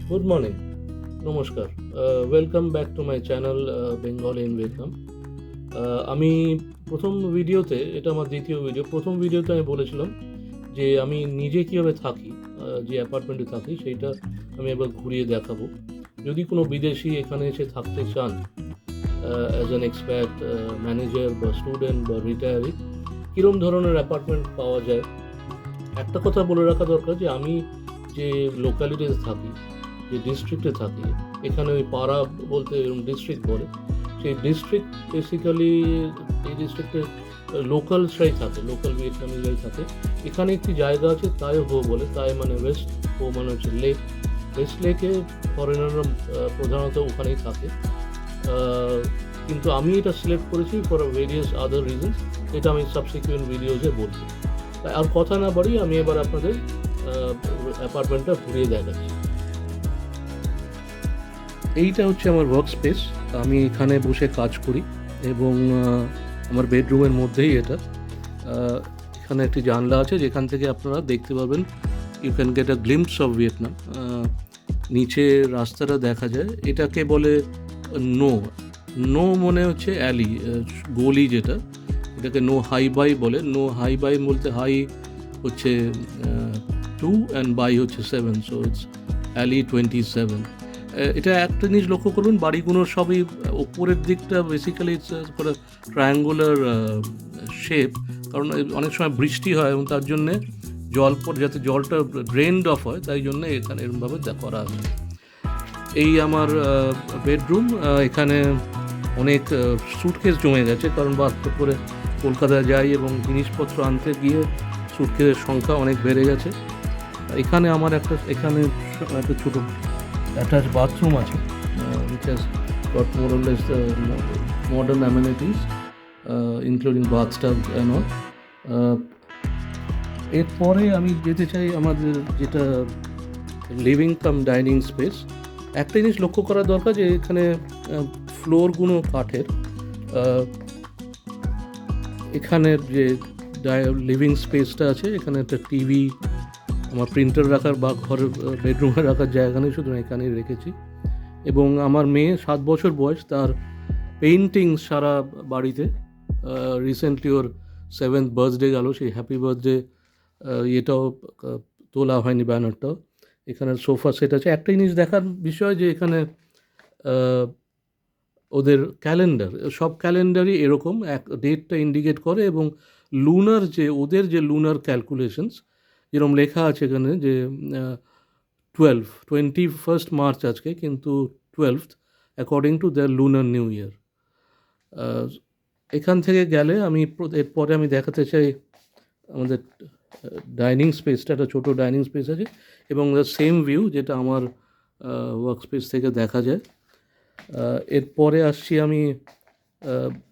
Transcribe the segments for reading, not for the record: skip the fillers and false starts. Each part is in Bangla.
গুড মর্নিং, নমস্কার। Welcome back to my channel Bengal in Vietnam. আমি প্রথম ভিডিওতে, এটা আমার দ্বিতীয় ভিডিও, প্রথম ভিডিওতে আমি বলেছিলাম যে আমি নিজে কীভাবে থাকি, যে অ্যাপার্টমেন্টে থাকি সেইটা আমি এবার ঘুরিয়ে দেখাবো। যদি কোনো বিদেশি এখানে এসে থাকতে চান অ্যাজ অ্যান এক্সপ্যাট, ম্যানেজার বা স্টুডেন্ট বা রিটায়ারি, কীরকম ধরনের অ্যাপার্টমেন্ট পাওয়া যায়। একটা কথা বলে রাখা দরকার যে আমি যে লোকালিটিতে থাকি, যে ডিস্ট্রিক্টে থাকি, এখানে ওই পাড়া বলতে এরকম ডিস্ট্রিক্ট বলে, সেই ডিস্ট্রিক্ট বেসিক্যালি এই ডিস্ট্রিক্টে লোকালসরাই থাকে, লোকাল ভিয়েতনামিজরাই থাকে। এখানে একটি জায়গা আছে তাই হো বলে, তাই মানে ওয়েস্ট, হো মানে হচ্ছে লেক। ওয়েস্ট লেকে ফরেনাররা প্রধানত ওখানেই থাকে। কিন্তু আমি এটা সিলেক্ট করেছি ফর ভেরিয়াস আদার রিজনস, এটা আমি সাবসিকুয়েন্ট ভিডিওজে বলবো। তাই আর কথা না বাড়িয়ে আমি এবার আপনাদের অ্যাপার্টমেন্টটা ঘুরিয়ে দেখাচ্ছি। এইটা হচ্ছে আমার ওয়ার্ক স্পেস, আমি এখানে বসে কাজ করি এবং আমার বেডরুমের মধ্যেই এটা। এখানে একটি জানলা আছে যেখান থেকে আপনারা দেখতে পাবেন, you can get a glimpse of Vietnam. নিচে রাস্তাটা দেখা যায়, এটাকে বলে নো নো মনে হচ্ছে অ্যালি, গলি যেটা, এটাকে নো হাই বাই বলে। নো হাই বাই বলতে হাই হচ্ছে 2 অ্যান্ড বাই হচ্ছে 7, সো ইটস অ্যালি 27। এটা একটা জিনিস লক্ষ্য করুন, বাড়িগুলো সবই ওপরের দিকটা বেসিক্যালি ইটস করে ট্রায়াঙ্গুলার শেপ, কারণ অনেক সময় বৃষ্টি হয় এবং তার জন্যে জল পড়ে, যাতে জলটা ড্রেনড অফ হয়, তাই জন্যে এখানে এরকমভাবে করা আছে। এই আমার বেডরুম। এখানে অনেক স্যুটকেস জমে গেছে, কারণ বাস করে কলকাতায় যাই এবং জিনিসপত্র আনতে গিয়ে স্যুটকেসের সংখ্যা অনেক বেড়ে গেছে। এখানে আমার এখানে একটা ছোটো অ্যাটাচ বাথরুম আছে, which has got more or less the modern amenities, including bathtub and all. এরপরে আমি যেতে চাই আমাদের যেটা লিভিং কাম ডাইনিং স্পেস। একটা জিনিস লক্ষ্য করা দরকার যে এখানে ফ্লোরগুলো কাঠের। এখানের যে লিভিং স্পেসটা আছে, এখানে একটা টিভি, আমার প্রিন্টার রাখার বা ঘরের বেডরুমে রাখার জায়গা নেই, শুধু এখানেই রেখেছি। এবং আমার মেয়ে 7 বছর বয়স, তার পেইন্টিং সারা বাড়িতে। রিসেন্টলি ওর 7th বার্থডে গেল, সেই হ্যাপি বার্থডে এটাও তোলা হয়নি, ব্যানারটাও। এখানে সোফা সেট আছে। একটা জিনিস দেখার বিষয় যে এখানে ওদের ক্যালেন্ডার, সব ক্যালেন্ডারই এরকম এক ডেটটা ইন্ডিকেট করে, এবং লুনার যে ওদের যে লুনার ক্যালকুলেশনস, যেরকম লেখা আছে এখানে যে 21st মার্চ আজকে, কিন্তু 12th according to the lunar new year. এখান থেকে গেলে আমি এরপরে আমি দেখাতে চাই আমাদের ডাইনিং স্পেসটা, একটা ছোটো ডাইনিং স্পেস আছে এবং দ্য সেম ভিউ যেটা আমার ওয়ার্ক স্পেস থেকে দেখা যায়। এরপরে আসছি আমি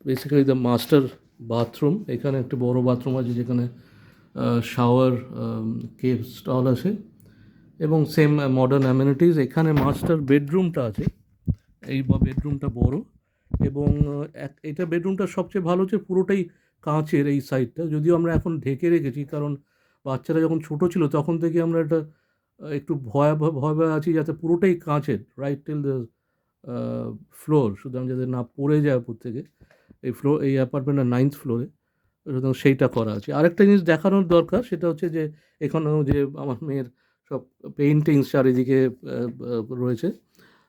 বেসিক্যালি দ্য মাস্টার বাথরুম। এখানে একটা বড় বাথরুম আছে যেখানে শাওয়ার, কেপ স্টল আছে এবং সেম মডার্ন অ্যামেনিটিস। এখানে মাস্টার বেডরুমটা আছে, এই বেডরুমটা বড় এবং এটা বেডরুমটা সবচেয়ে ভালো হচ্ছে পুরোটাই কাঁচের এই সাইডটা, যদিও আমরা এখন ঢেকে রেখেছি, কারণ বাচ্চারা যখন ছোটো ছিল তখন থেকে আমরা এটা একটু ভয় ভয় আছি যাতে পুরোটাই কাঁচের, রাইট টিল দ্য ফ্লোর, সুতরাং যাতে না পড়ে যায় উপর থেকে। এই অ্যাপার্টমেন্টের 9th ফ্লোরে, সুতরাং সেইটা করা আছে। আরেকটা জিনিস দেখানোর দরকার, সেটা হচ্ছে যে এখানেও যে আমার মেয়ের সব পেইন্টিংস চারিদিকে রয়েছে,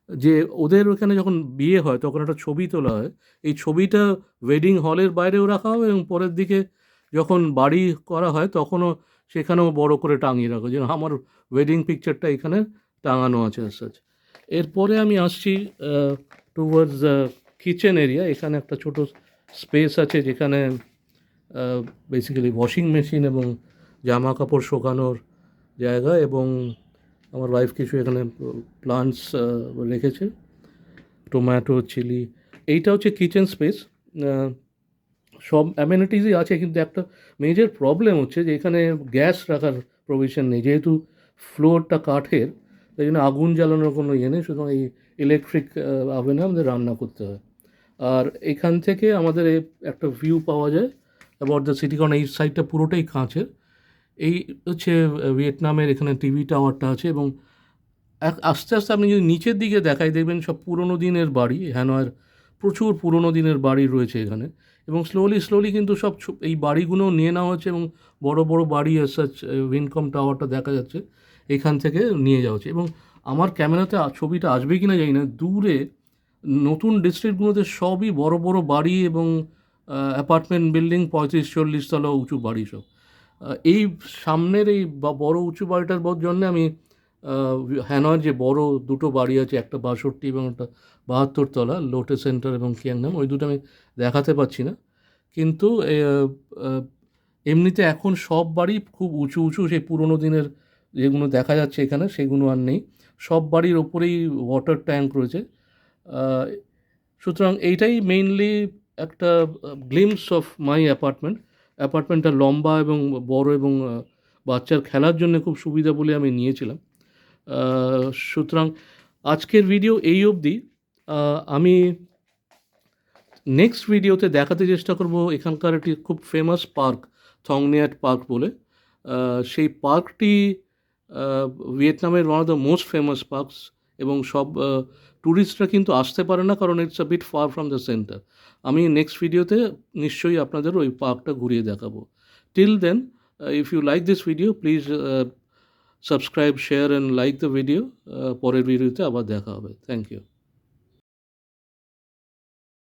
যে ওদের ওখানে যখন বিয়ে হয় তখন একটা ছবি তোলা হয়, এই ছবিটা ওয়েডিং হলের বাইরেও রাখা হবে এবং পরের দিকে যখন বাড়ি করা হয় তখনও সেখানেও বড় করে টাঙিয়ে রাখা, যেন আমার ওয়েডিং পিকচারটা এখানে টাঙানো আছে আজ। এরপরে আমি আসছি টুয়ার্ডস কিচেন এরিয়া। এখানে একটা ছোটো স্পেস আছে যেখানে বেসিক্যালি ওয়াশিং মেশিন এবং জামা কাপড় শোকানোর জায়গা, এবং আমার ওয়াইফ কিছু এখানে প্লান্টস রেখেছে, টমেটো, চিলি। এইটা হচ্ছে কিচেন স্পেস। সব অ্যামেনিটিসই আছে, কিন্তু একটা মেজর প্রবলেম হচ্ছে যে এখানে গ্যাস রাখার প্রভিশন নেই, যেহেতু ফ্লোরটা কাঠের, তাই জন্য আগুন জ্বালানোর কোনো ইয়ে নেই, সুতরাং এই ইলেকট্রিক আভেনে আমাদের রান্না করতে হয়। আর এখান থেকে আমাদের একটা ভিউ পাওয়া যায় অ্যাবাউট দ্য সিটি, কারণ এই সাইডটা পুরোটাই কাঁচের। এই হচ্ছে ভিয়েতনামের এখানে টিভি টাওয়ারটা আছে, এবং আস্তে আস্তে আপনি যদি নিচের দিকে দেখাই দেখবেন সব পুরোনো দিনের বাড়ি, হ্যানয়ের প্রচুর পুরোনো দিনের বাড়ি রয়েছে এখানে, এবং স্লোলি কিন্তু সব এই বাড়িগুলো নিয়ে নেওয়া হচ্ছে, এবং বড় বড় বাড়ি সাচ উইনকম টাওয়ারটা দেখা যাচ্ছে এখান থেকে নিয়ে যাওয়া হচ্ছে। এবং আমার ক্যামেরাতে ছবিটা আসবে কি না জানি না, দূরে নতুন ডিস্ট্রিক্টগুলোতে সবই বড় বড় বাড়ি এবং অ্যাপার্টমেন্ট বিল্ডিং 35-40 তলা উঁচু বাড়ি সব। এই সামনের এই বড় উঁচু বাড়িটার জন্যে আমি হ্যানয়ের যে বড় দুটো বাড়ি আছে, একটা 62 এবং একটা 72 তলা, লোটে সেন্টার এবং কিয়াংনাম, ওই দুটো আমি দেখাতে পাচ্ছি না। কিন্তু এমনিতে এখন সব বাড়ি খুব উঁচু উঁচু, সেই পুরোনো দিনের যেগুলো দেখা যাচ্ছে এখানে সেগুলো আর নেই, সব বাড়ির ওপরেই ওয়াটার ট্যাঙ্ক রয়েছে। সুতরাং এইটাই মেইনলি একটা গ্লিমস অফ মাই অ্যাপার্টমেন্টটা লম্বা এবং বড়, এবং বাচ্চার খেলার জন্য খুব সুবিধা বলে আমি নিয়েছিলাম। সুতরাং আজকের ভিডিও এই অবধি। আমি নেক্সট ভিডিওতে দেখাতে চেষ্টা করব এখানকার একটি খুব ফেমাস পার্ক, থংনিয়াট পার্ক বলে। সেই পার্কটি ভিয়েতনামের one of the most famous parks, এবং সব ট্যুরিস্টরা কিন্তু আসতে পারে না, কারণ it's a bit far from the centre. আমি নেক্সট ভিডিওতে নিশ্চয়ই আপনাদের ওই পার্কটা ঘুরিয়ে দেখাবো। Till then, if you like this video, please subscribe, share and like the video. পরের ভিডিওতে আবার দেখা হবে। Thank you.